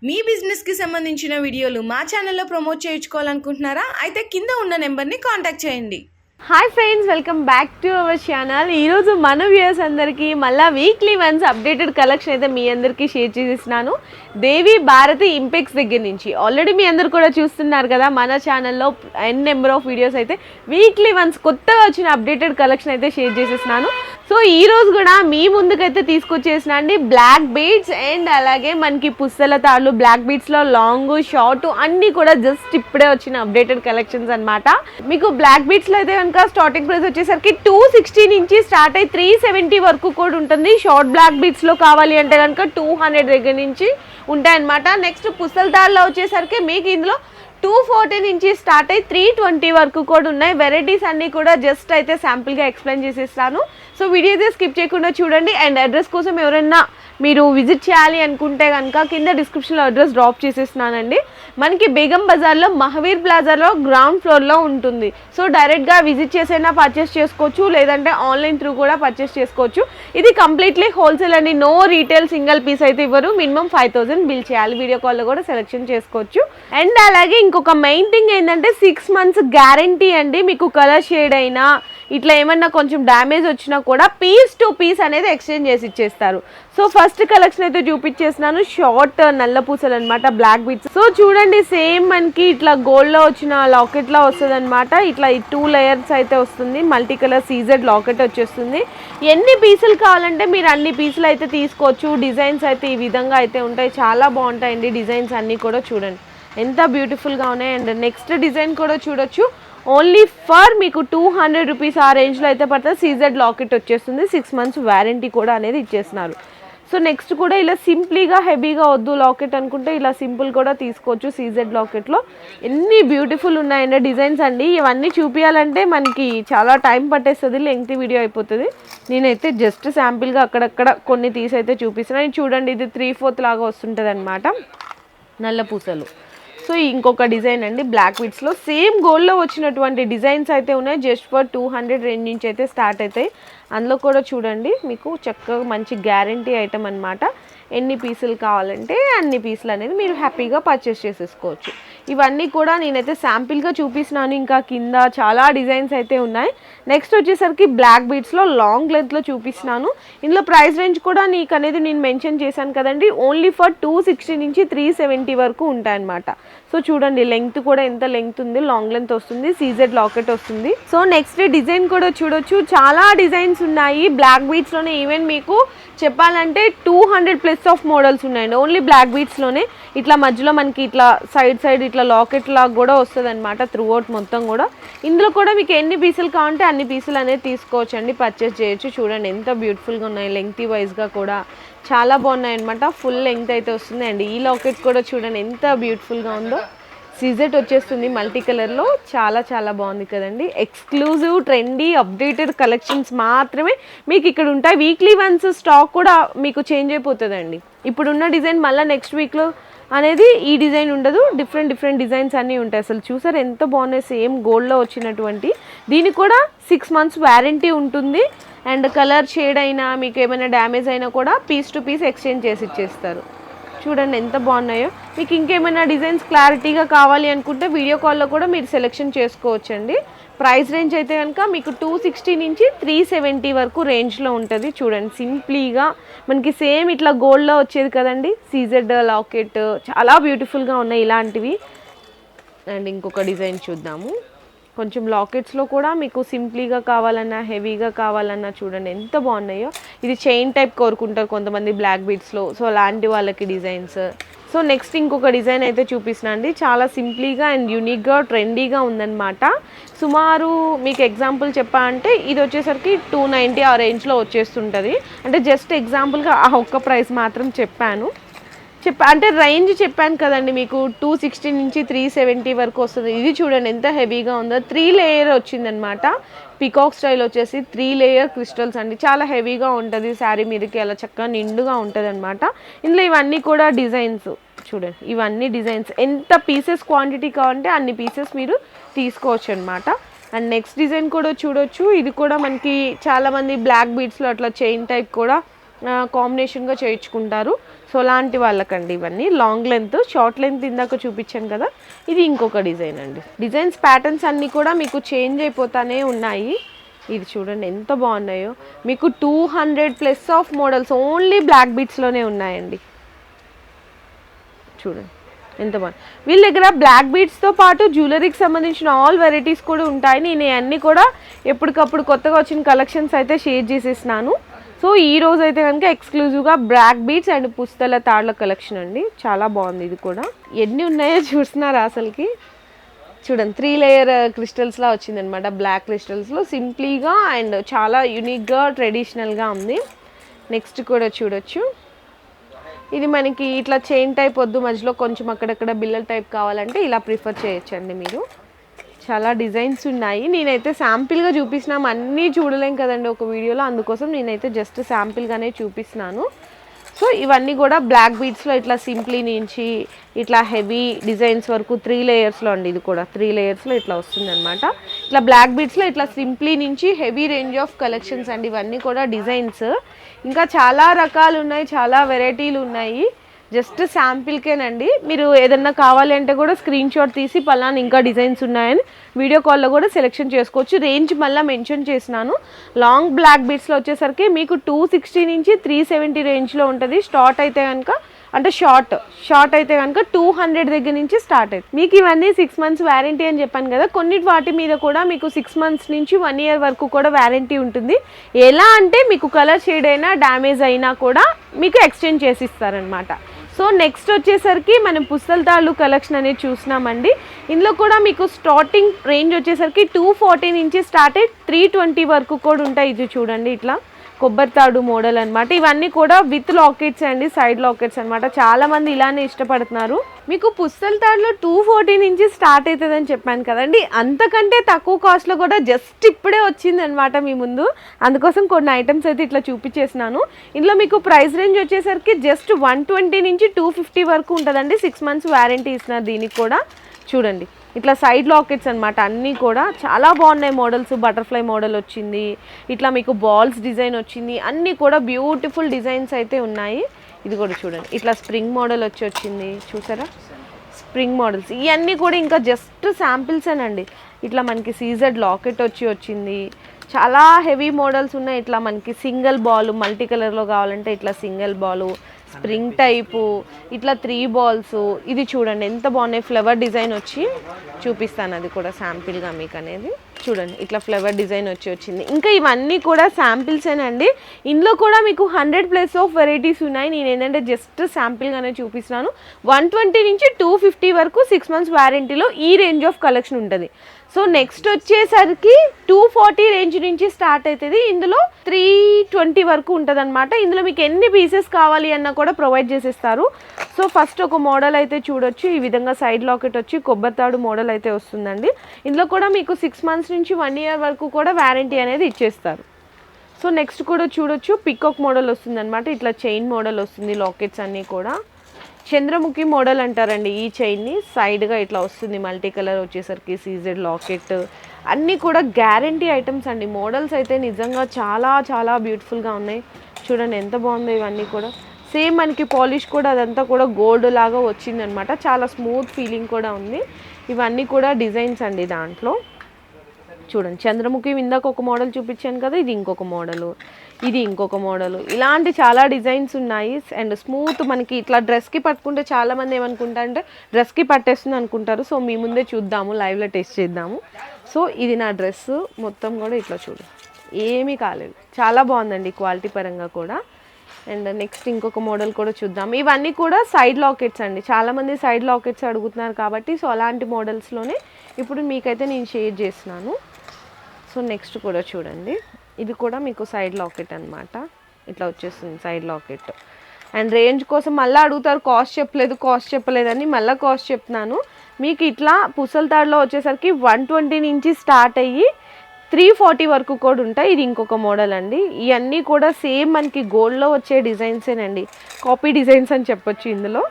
మీ బిజినెస్‌కి సంబంధించిన వీడియోలు మా ఛానల్‌లో ప్రమోట్ చేయించుకోవాలనుకుంటున్నారా? అయితే కింద ఉన్న నంబర్‌ని కాంటాక్ట్ చేయండి. Hi friends, welcome back to our channel. ఈరోజు మన వ్యూయర్స్ అందరికీ మళ్ళీ వీక్లీ వన్స్ అప్డేటెడ్ కలెక్షన్ అయితే మీ అందరికీ షేర్ చేసిస్తున్నాను. దేవి భారతి ఇంపెక్స్ దగ్గర నుంచి ఆల్రెడీ మీ అందరు కూడా చూస్తున్నారు కదా మన ఛానల్లో ఎన్ నెంబర్ ఆఫ్ వీడియోస్ అయితే వీక్లీ వన్స్ కొత్తగా వచ్చిన అప్డేటెడ్ కలెక్షన్ అయితే షేర్ చేసేస్తున్నాను. సో ఈరోజు కూడా మీ ముందుకైతే తీసుకొచ్చేసిన అండి బ్లాక్ బీడ్స్ అండ్ అలాగే మనకి పుస్తల తాళ్ళు, బ్లాక్ బీడ్స్లో లాంగ్ షార్ట్ అన్నీ కూడా జస్ట్ ఇప్పుడే వచ్చిన అప్డేటెడ్ కలెక్షన్స్ అనమాట. మీకు బ్లాక్ బీడ్స్లో అయితే కనుక స్టార్టింగ్ ప్రైస్ వచ్చేసరికి 260 నుంచి స్టార్ట్ అయ్యి 370 వరకు కూడా ఉంటుంది. షార్ట్ బ్లాక్ బీడ్స్లో కావాలి అంటే కనుక 200 దగ్గర నుంచి ఉంటాయన్నమాట. నెక్స్ట్ పుస్తల తాళ్ళలో వచ్చేసరికి మీకు ఇందులో 240 నుంచి స్టార్ట్ అయ్యి 320 వరకు కూడా ఉన్నాయి. వెరైటీస్ అన్నీ కూడా జస్ట్ అయితే శాంపుల్గా ఎక్స్ప్లెయిన్ చేసేస్తాను. సో వీడియో అయితే స్కిప్ చేయకుండా చూడండి. అండ్ అడ్రస్ కోసం ఎవరైనా మీరు విజిట్ చేయాలి అనుకుంటే కనుక కింద డిస్క్రిప్షన్లో అడ్రస్ డ్రాప్ చేసేస్తున్నానండి. మనకి బేగం బజార్లో మహావీర్ ప్లాజాలో గ్రౌండ్ ఫ్లోర్లో ఉంటుంది. సో డైరెక్ట్గా విజిట్ చేసైనా పర్చేస్ చేసుకోవచ్చు, లేదంటే ఆన్లైన్ త్రూ కూడా పర్చేస్ చేసుకోవచ్చు. ఇది కంప్లీట్లీ హోల్సేల్ అండి, నో రీటైల్ సింగిల్ పీస్ అయితే ఇవ్వరు. మినిమం 5000 బిల్ చేయాలి. వీడియో కాల్లో కూడా సెలెక్షన్ చేసుకోవచ్చు. అండ్ అలాగే ఇంకొక మెయిన్ థింగ్ ఏంటంటే 6 months గ్యారంటీ అండి. మీకు కలర్ షేడ్ అయినా ఇట్లా ఏమన్నా కొంచెం డ్యామేజ్ వచ్చినా కూడా పీస్ టు పీస్ అనేది ఎక్స్చేంజ్ చేసి ఇచ్చేస్తారు. సో ఫస్ట్ కలెక్షన్ అయితే చూపించేస్తున్నాను. షార్ట్ నల్ల పూసలు అనమాట, బ్లాక్ బీడ్స్. సో చూడండి, సేమ్ మనకి ఇట్లా గోల్డ్లో వచ్చిన లాకెట్లా వస్తుంది అనమాట. ఇట్లా 2 layers అయితే వస్తుంది. మల్టీ కలర్ సీజెడ్ లాకెట్ వచ్చేస్తుంది. ఎన్ని పీసులు కావాలంటే మీరు అన్ని పీసులు అయితే తీసుకోవచ్చు. డిజైన్స్ అయితే ఈ విధంగా అయితే ఉంటాయి, చాలా బాగుంటాయండి. డిజైన్స్ అన్నీ కూడా చూడండి ఎంత బ్యూటిఫుల్గా ఉన్నాయి. అండ్ నెక్స్ట్ డిజైన్ కూడా చూడొచ్చు. ఓన్లీ ఫర్ మీకు 200 రూపీస్ ఆ రేంజ్లో అయితే పడుతుంది. సీజెడ్ లాకెట్ వచ్చేస్తుంది. 6 months వారంటీ కూడా అనేది ఇచ్చేస్తున్నారు. సో నెక్స్ట్ కూడా ఇలా సింప్లీగా హెవీగా వద్దు లాకెట్ అనుకుంటే ఇలా సింపుల్ కూడా తీసుకోవచ్చు. సీజెడ్ లాకెట్లో ఎన్ని బ్యూటిఫుల్ ఉన్నాయండి డిజైన్స్ అండి. ఇవన్నీ చూపించాలంటే మనకి చాలా టైం పట్టేస్తుంది, లెంగ్తీ వీడియో అయిపోతుంది. నేనైతే జస్ట్ శాంపిల్గా అక్కడక్కడ కొన్ని తీసి అయితే చూపిస్తున్నాను. చూడండి, ఇది 3/4 లాగా వస్తుంటుంది అనమాట, నల్ల పూసలు. సో ఇంకొక డిజైన్ అండి బ్లాక్ బీడ్స్లో సేమ్ గోల్డ్లో వచ్చినటువంటి డిజైన్స్ అయితే ఉన్నాయి. జస్ట్ ఫర్ 200 రేంజ్ నుంచి అయితే స్టార్ట్ అవుతాయి. అందులో కూడా చూడండి మీకు చక్కగా మంచి గ్యారంటీ ఐటమ్ అనమాట. ఎన్ని పీసులు కావాలంటే అన్ని పీసులు అనేది మీరు హ్యాపీగా పర్చేస్ చేసేసుకోవచ్చు. ఇవన్నీ కూడా నేనైతే శాంపిల్గా చూపిస్తున్నాను. ఇంకా కింద చాలా డిజైన్స్ అయితే ఉన్నాయి. నెక్స్ట్ వచ్చేసరికి బ్లాక్ బీడ్స్లో లాంగ్ లెంత్లో చూపిస్తున్నాను. ఇందులో ప్రైస్ రేంజ్ కూడా నీకు అనేది నేను మెన్షన్ చేశాను కదండి. ఓన్లీ ఫర్ 260 నుంచి 370 వరకు ఉంటాయన్నమాట. సో చూడండి, లెంగ్త్ కూడా ఎంత లెంగ్త్ ఉంది, లాంగ్ లెంత్ వస్తుంది, సీజెడ్ లాకెట్ వస్తుంది. సో నెక్స్ట్ డిజైన్ కూడా చూడొచ్చు, చాలా డిజైన్స్ ఉన్నాయి బ్లాక్ బీడ్స్లోనే. ఈవెన్ మీకు చెప్పాలంటే 200+ ఆఫ్ మోడల్స్ ఉన్నాయండి ఓన్లీ బ్లాక్ బీడ్స్లోనే. ఇట్లా మధ్యలో మనకి ఇట్లా సైడ్ ఇట్లా లాకెట్ లాగా కూడా వస్తుంది అనమాట త్రూ అవుట్ మొత్తం కూడా. ఇందులో కూడా మీకు ఎన్ని పీసులు కావాలంటే అన్ని పీసులు అనేది తీసుకోవచ్చు అండి, పర్చేస్ చేయొచ్చు. చూడండి ఎంత బ్యూటిఫుల్గా ఉన్నాయి, లెంగ్తీ వైజ్గా కూడా చాలా బాగున్నాయి అనమాట. ఫుల్ లెంగ్త్ అయితే వస్తుంది. అండ్ ఈ లాకెట్ కూడా చూడండి ఎంత బ్యూటిఫుల్గా ఉందో. సీజెట్ వచ్చేస్తుంది మల్టీ కలర్లో, చాలా చాలా బాగుంది కదండి. ఎక్స్క్లూజివ్ ట్రెండీ అప్డేటెడ్ కలెక్షన్స్ మాత్రమే మీకు ఇక్కడ ఉంటాయి. వీక్లీ వన్స్ స్టాక్ కూడా మీకు చేంజ్ అయిపోతుందండి. ఇప్పుడున్న డిజైన్ మళ్ళీ నెక్స్ట్ వీక్లో అనేది ఈ డిజైన్ ఉండదు, డిఫరెంట్ డిజైన్స్ అన్నీ ఉంటాయి. అసలు చూసారు ఎంత బాగున్నాయి, సేమ్ గోల్డ్లో వచ్చినటువంటి. దీనికి కూడా 6 months వారంటీ ఉంటుంది. అండ్ కలర్ షేడ్ అయినా మీకు ఏమైనా డ్యామేజ్ అయినా కూడా పీస్ టు పీస్ ఎక్స్చేంజ్ చేసి ఇచ్చేస్తారు. చూడండి ఎంత బాగున్నాయో. మీకు ఇంకేమైనా డిజైన్స్ క్లారిటీగా కావాలి అనుకుంటే వీడియో కాల్లో కూడా మీరు సెలెక్షన్ చేసుకోవచ్చండి. ప్రైస్ రేంజ్ అయితే కనుక మీకు 260 నుంచి 370 వరకు రేంజ్లో ఉంటుంది. చూడండి సింప్లీగా మనకి సేమ్ ఇట్లా గోల్డ్లో వచ్చేది కదండి, సీజెడ్ లాకెట్, చాలా బ్యూటిఫుల్గా ఉన్నాయి ఇలాంటివి. అండ్ ఇంకొక డిజైన్ చూద్దాము. కొంచెం లాకెట్స్లో కూడా మీకు సింప్లీగా కావాలన్నా హెవీగా కావాలన్నా చూడండి ఎంత బాగున్నాయో. ఇది చైన్ టైప్ కోరుకుంటారు కొంతమంది బ్లాక్ బీడ్స్లో, సో అలాంటి వాళ్ళకి డిజైన్స్. సో నెక్స్ట్ ఇంకొక డిజైన్ అయితే చూపిస్తున్నా అండి. చాలా సింప్లీగా అండ్ యూనిక్గా ట్రెండీగా ఉందన్నమాట. సుమారు మీకు ఎగ్జాంపుల్ చెప్పాలంటే ఇది వచ్చేసరికి 290 ఆ రేంజ్లో వచ్చేస్తుంటుంది. అంటే జస్ట్ ఎగ్జాంపుల్గా ఆ ఒక్క ప్రైస్ మాత్రం చెప్పాను. అంటే రేంజ్ చెప్పాను కదండి మీకు, 260 నుంచి 370 వరకు వస్తుంది. ఇది చూడండి ఎంత హెవీగా ఉందో. 3 layer వచ్చిందనమాట. పికాక్ స్టైల్ వచ్చేసి 3 layer క్రిస్టల్స్ అండి. చాలా హెవీగా ఉంటుంది, శారీ మీదకి అలా చక్కగా నిండుగా ఉంటుంది అనమాట. ఇందులో ఇవన్నీ కూడా డిజైన్స్ చూడండి, ఇవన్నీ డిజైన్స్. ఎంత పీసెస్ క్వాంటిటీ కావాలంటే అన్ని పీసెస్ మీరు తీసుకోవచ్చు అనమాట. అండ్ నెక్స్ట్ డిజైన్ కూడా చూడొచ్చు. ఇది కూడా మనకి చాలామంది బ్లాక్ బీడ్స్లో అట్లా చైన్ టైప్ కూడా కాంబినేషన్గా చేయించుకుంటారు. సో అలాంటి వాళ్ళకండి ఇవన్నీ. లాంగ్ లెంత్, షార్ట్ లెంత్ ఇందాక చూపించాను కదా, ఇది ఇంకొక డిజైన్ అండి. డిజైన్స్ ప్యాటర్న్స్ అన్నీ కూడా మీకు చేంజ్ అయిపోతానే ఉన్నాయి. ఇది చూడండి ఎంత బాగున్నాయో. మీకు 200+ ఆఫ్ మోడల్స్ ఓన్లీ బ్లాక్ బీట్స్లోనే ఉన్నాయండి. చూడండి ఎంత బాగుంది. వీళ్ళ దగ్గర బ్లాక్ బీట్స్తో పాటు జ్యువెలరీకి సంబంధించిన ఆల్ వెరైటీస్ కూడా ఉంటాయి. నేను అన్నీ కూడా ఎప్పటికప్పుడు కొత్తగా వచ్చిన కలెక్షన్స్ అయితే షేర్ చేసేసినాను. సో ఈ రోజు అయితే కనుక ఎక్స్క్లూజివ్గా black beads and పుస్తల Talla collection అండి. చాలా బాగుంది. ఇది కూడా ఎన్ని ఉన్నాయో చూస్తున్నారా అసలుకి. చూడండి 3 లేయర్ క్రిస్టల్స్లా వచ్చిందనమాట. బ్లాక్ క్రిస్టల్స్లో సింప్లీగా అండ్ చాలా యూనిక్గా ట్రెడిషనల్గా ఉంది. నెక్స్ట్ కూడా చూడొచ్చు. ఇది మనకి ఇట్లా చైన్ టైప్ వద్దు, మధ్యలో కొంచెం అక్కడక్కడ బిల్లల టైప్ కావాలంటే ఇలా ప్రిఫర్ చేయొచ్చండి మీరు. చాలా డిజైన్స్ ఉన్నాయి. నేనైతే శాంపిల్గా చూపిస్తున్నాం, అన్నీ చూడలేం కదండి ఒక వీడియోలో, అందుకోసం నేనైతే జస్ట్ శాంపిల్గానే చూపిస్తున్నాను. సో ఇవన్నీ కూడా బ్లాక్ బీట్స్లో ఇట్లా సింప్లీ నుంచి ఇట్లా హెవీ డిజైన్స్ వరకు 3 లేయర్స్లో అండి. ఇది కూడా 3 లేయర్స్లో ఇట్లా వస్తుంది అనమాట. ఇట్లా బ్లాక్ బీట్స్లో ఇట్లా సింప్లీ నుంచి హెవీ రేంజ్ ఆఫ్ కలెక్షన్స్ అండి. ఇవన్నీ కూడా డిజైన్స్ ఇంకా చాలా రకాలు ఉన్నాయి, చాలా వెరైటీలు ఉన్నాయి. జస్ట్ శాంపిల్కేనండి. మీరు ఏదన్నా కావాలి అంటే కూడా స్క్రీన్ షాట్ తీసి పలానా ఇంకా డిజైన్స్ ఉన్నాయని వీడియో కాల్లో కూడా సెలెక్షన్ చేసుకోవచ్చు. రేంజ్ మళ్ళీ మెన్షన్ చేసినాను. లాంగ్ బ్లాక్ బీట్స్లో వచ్చేసరికి మీకు 260 నుంచి 370 రేంజ్లో ఉంటుంది. స్టార్ట్ అయితే కనుక అంటే షార్ట్ అయితే కనుక 200 దగ్గర నుంచి స్టార్ట్ అవుతుంది. మీకు ఇవన్నీ 6 months వ్యారంటీ అని చెప్పాను కదా. కొన్ని వాటి మీద కూడా మీకు 6 months నుంచి 1 year వరకు కూడా వ్యారంటీ ఉంటుంది. ఎలా అంటే మీకు కలర్ షేడ్ అయినా డ్యామేజ్ అయినా కూడా మీకు ఎక్స్చేంజ్ చేసి ఇస్తారనమాట. సో నెక్స్ట్ వచ్చేసరికి మనం పుస్తల తాళ్ళు కలెక్షన్ అనేది చూసినామండి. ఇందులో కూడా మీకు స్టార్టింగ్ రేంజ్ వచ్చేసరికి 240 నుంచి స్టార్ట్ అయ్యి 320 వరకు కూడా ఉంటాయి. ఇది చూడండి ఇట్లా కొబ్బరి తాడు మోడల్ అనమాట. ఇవన్నీ కూడా విత్ లాకెట్స్ అండి, సైడ్ లాకెట్స్ అనమాట. చాలా మంది ఇలానే ఇష్టపడుతున్నారు. మీకు పుస్తల తాడులో 240 నుంచి స్టార్ట్ అవుతుందని చెప్పాను కదండి. అంతకంటే తక్కువ కాస్ట్లో కూడా జస్ట్ ఇప్పుడే వచ్చింది అనమాట మీ ముందు. అందుకోసం కొన్ని ఐటమ్స్ అయితే ఇట్లా చూపించేసినాను. ఇందులో మీకు ప్రైస్ రేంజ్ వచ్చేసరికి జస్ట్ 120 నుంచి 250 వరకు ఉంటుందండి. 6 months వ్యారంటీ ఇస్తున్నారు దీనికి కూడా. చూడండి ఇట్లా సైడ్ లాకెట్స్ అనమాట. అన్నీ కూడా చాలా బాగున్నాయి మోడల్స్. బటర్ఫ్లై మోడల్ వచ్చింది, ఇట్లా మీకు బాల్స్ డిజైన్ వచ్చింది. అన్నీ కూడా బ్యూటిఫుల్ డిజైన్స్ అయితే ఉన్నాయి. ఇది కూడా చూడండి ఇట్లా స్ప్రింగ్ మోడల్ వచ్చింది. చూసారా స్ప్రింగ్ మోడల్స్. ఇవన్నీ కూడా ఇంకా జస్ట్ శాంపిల్సేనండి. ఇట్లా మనకి సీజెడ్ లాకెట్ వచ్చింది. చాలా హెవీ మోడల్స్ ఉన్నాయి. ఇట్లా మనకి సింగిల్ బాల్ మల్టీ కలర్లో కావాలంటే ఇట్లా సింగిల్ బాలు, స్ప్రింగ్ టైపు, ఇట్లా 3 balls. ఇది చూడండి ఎంత బాగున్నాయి. ఫ్లవర్ డిజైన్ వచ్చి చూపిస్తాను, అది కూడా శాంపిల్గా మీకు అనేది. చూడండి ఇట్లా ఫ్లవర్ డిజైన్ వచ్చింది. ఇంకా ఇవన్నీ కూడా శాంపిల్సేనండి. ఇందులో కూడా మీకు 100+ ఆఫ్ వెరైటీస్ ఉన్నాయి. నేను ఏంటంటే జస్ట్ శాంపిల్గానే చూపిస్తున్నాను. 120 నుంచి 250 వరకు 6 months వ్యారంటీలో ఈ రేంజ్ ఆఫ్ కలెక్షన్ ఉంటుంది. సో నెక్స్ట్ వచ్చేసరికి 240 రేంజ్ నుంచి స్టార్ట్ అవుతుంది. ఇందులో 320 వరకు ఉంటుంది అనమాట. ఇందులో మీకు ఎన్ని పీసెస్ కావాలి అన్న కూడా ప్రొవైడ్ చేసేస్తారు. సో ఫస్ట్ ఒక మోడల్ అయితే చూడొచ్చు. ఈ విధంగా సైడ్ లాకెట్ వచ్చి కొబ్బరితాడు మోడల్ అయితే వస్తుందండి. ఇందులో కూడా మీకు 6 months నుంచి 1 year వరకు కూడా వ్యారంటీ అనేది ఇచ్చేస్తారు. సో నెక్స్ట్ కూడా చూడొచ్చు. పికాక్ మోడల్ వస్తుంది అనమాట. ఇట్లా చైన్ మోడల్ వస్తుంది. లాకెట్స్ అన్నీ కూడా చంద్రముఖి మోడల్ అంటారండి. ఈ చైన్ని సైడ్గా ఇట్లా వస్తుంది. మల్టీ కలర్ వచ్చేసరికి సీజెడ్ లాకెట్. అన్నీ కూడా గ్యారంటీ ఐటమ్స్ అండి. మోడల్స్ అయితే నిజంగా చాలా చాలా బ్యూటిఫుల్గా ఉన్నాయి. చూడండి ఎంత బాగుందో. ఇవన్నీ కూడా సేమ్ మనకి పాలిష్ కూడా అదంతా కూడా గోల్డ్ లాగా వచ్చిందనమాట. చాలా స్మూత్ ఫీలింగ్ కూడా ఉంది. ఇవన్నీ కూడా డిజైన్స్ అండి దాంట్లో. చూడండి చంద్రముఖి ఇందాక ఒక మోడల్ చూపించాను కదా, ఇది ఇంకొక మోడలు, ఇది ఇంకొక మోడలు. ఇలాంటి చాలా డిజైన్స్ ఉన్నాయి. అండ్ స్మూత్ మనకి ఇట్లా డ్రెస్కి పట్టుకుంటే చాలామంది ఏమనుకుంటారంటే డ్రెస్కి పట్టేస్తుంది అనుకుంటారు. సో మీ ముందే చూద్దాము, లైవ్లో టెస్ట్ చేద్దాము. సో ఇది నా డ్రెస్ మొత్తం కూడా ఇట్లా చూడు, ఏమీ కాలేదు. చాలా బాగుందండి క్వాలిటీ పరంగా కూడా. అండ్ నెక్స్ట్ ఇంకొక మోడల్ కూడా చూద్దాం. ఇవన్నీ కూడా సైడ్ లాకెట్స్ అండి. చాలామంది సైడ్ లాకెట్స్ అడుగుతున్నారు కాబట్టి సో అలాంటి మోడల్స్లోనే ఇప్పుడు మీకైతే నేను షేర్ చేస్తున్నాను. సో నెక్స్ట్ కూడా చూడండి. ఇది కూడా మీకు సైడ్ లాకెట్ అనమాట. ఇట్లా వచ్చేస్తుంది సైడ్ లాకెట్. అండ్ రేంజ్ కోసం మళ్ళీ అడుగుతారు, కాస్ట్ చెప్పలేదని మళ్ళీ కాస్ట్ చెప్తున్నాను. మీకు ఇట్లా పుసల తాడులో వచ్చేసరికి 120 నుంచి స్టార్ట్ అయ్యి 340 వరకు కూడా ఉంటాయి. ఇది ఇంకొక మోడల్ అండి. ఇవన్నీ కూడా సేమ్ మనకి గోల్డ్లో వచ్చే డిజైన్సేనండి. కాపీ డిజైన్స్ అని చెప్పొచ్చు. ఇందులో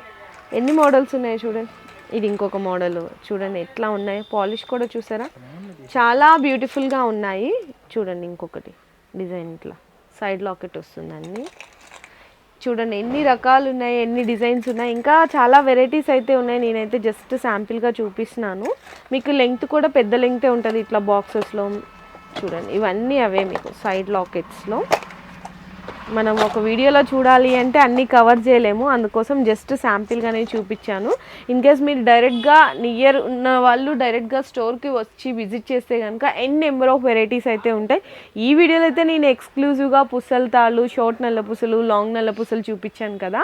ఎన్ని మోడల్స్ ఉన్నాయో చూడండి. ఇది ఇంకొక మోడల్ చూడండి ఎట్లా ఉన్నాయి. పాలిష్ కూడా చూసారా, చాలా బ్యూటిఫుల్గా ఉన్నాయి. చూడండి ఇంకొకటి డిజైన్ ఇట్లా సైడ్ లాకెట్ వస్తుందండి. చూడండి ఎన్ని రకాలు ఉన్నాయి, ఎన్ని డిజైన్స్ ఉన్నాయి, ఇంకా చాలా వెరైటీస్ అయితే ఉన్నాయి. నేనైతే జస్ట్ శాంపిల్గా చూపిస్తున్నాను. మీకు లెంగ్త్ కూడా పెద్ద లెంగ్తే ఉంటుంది ఇట్లా బాక్సెస్లో. చూడండి ఇవన్నీ అవే మీకు సైడ్ లాకెట్స్లో. మనం ఒక వీడియోలో చూడాలి అంటే అన్నీ కవర్ చేయలేము, అందుకోసం జస్ట్ శాంపిల్గానే చూపించాను. ఇన్ కేస్ మీరు డైరెక్ట్గా నియర్ ఉన్న వాళ్ళు డైరెక్ట్గా స్టోర్కి వచ్చి విజిట్ చేస్తే కనుక నెంబర్ ఆఫ్ వెరైటీస్ అయితే ఉంటాయి. ఈ వీడియోలో అయితే నేను ఎక్స్క్లూజివ్గా పుసల తాళ్ళు, షార్ట్ నల్ల పుసలు, లాంగ్ నల్ల పుసలు చూపించాను కదా.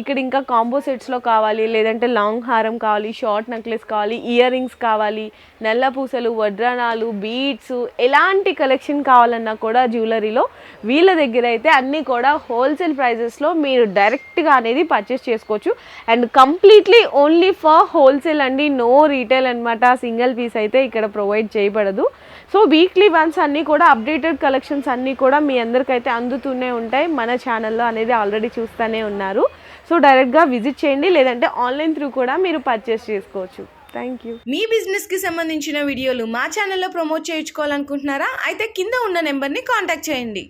ఇక్కడ ఇంకా కాంబో సెట్స్లో కావాలి, లేదంటే లాంగ్ హారం కావాలి, షార్ట్ నెక్లెస్ కావాలి, ఇయర్ రింగ్స్ కావాలి, నల్ల పూసలు, వడ్రానాలు, బీడ్స్, ఎలాంటి కలెక్షన్ కావాలన్నా కూడా జ్యువెలరీలో వీళ్ళ దగ్గర అయితే అన్నీ కూడా హోల్సేల్ ప్రైజెస్లో మీరు డైరెక్ట్గా అనేది పర్చేస్ చేసుకోవచ్చు. And completely only for wholesale అండి, నో రీటైల్ అనమాట. సింగిల్ పీస్ అయితే ఇక్కడ ప్రొవైడ్ చేయబడదు. సో వీక్లీ వన్స్ అన్నీ కూడా అప్డేటెడ్ కలెక్షన్స్ అన్నీ కూడా మీ అందరికైతే అందుతూనే ఉంటాయి. మన ఛానల్లో అనేది ఆల్రెడీ చూస్తూనే ఉన్నారు. సో డైరెక్ట్గా విజిట్ చేయండి, లేదంటే ఆన్లైన్ త్రూ కూడా మీరు పర్చేస్ చేసుకోవచ్చు. Thank you. మీ బిజినెస్కి సంబంధించిన వీడియోలు మా ఛానల్లో ప్రమోట్ చేయించుకోవాలనుకుంటున్నారా? అయితే కింద ఉన్న నెంబర్ని కాంటాక్ట్ చేయండి.